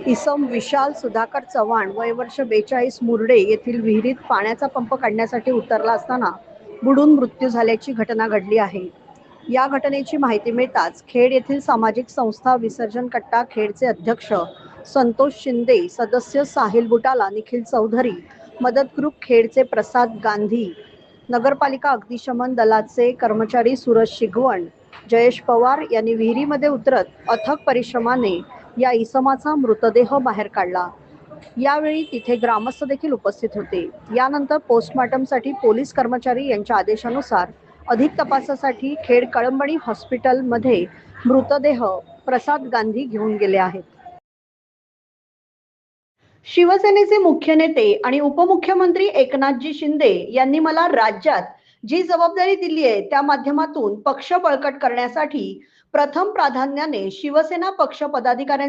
इसम विशाल सुधाकर चव्हाण वय वर्ष 42 मुर्डे येथील विहिरीत पाण्याचा पंप काढण्यासाठी उतरला असताना बुडून मृत्यू झाल्याची घटना घडली आहे। या घटनेची माहिती मिळताच खेड येथील सामाजिक संस्था विसर्जन कट्टा खेडचे अध्यक्ष संतोष शिंदे, सदस्य साहिल बुटाला, निखिल चौधरी, मदत ग्रुप खेडचे प्रसाद गांधी, नगरपालिका अग्निशमन दलाचे कर्मचारी सूरज शिगवण, जयेश पवार यांनी विहिरीमध्ये उतरत अथक परिश्रमाने या इसमाचा मृतदेह बाहेर काढला। यावेळी तिथे ग्रामस्थ देखील उपस्थित होते। यानंतर पोस्टमॉर्टमसाठी पोलीस कर्मचारी यांच्या आदेशानुसार अधिक तपासासाठी खेड कळंबणी हॉस्पिटलमध्ये मृतदेह प्रसाद गांधी घेऊन गेले आहेत। शिवसेनेचे मुख्य नेते आणि उपमुख्यमंत्री एकनाथजी शिंदे यांनी मला राज्यात जी जबाबदारी दिली आहे त्या माध्यमातून पक्ष बळकट करण्यासाठी प्रथम प्राधान्याने शिवसेना पक्ष पदाधिकाऱ्यांचे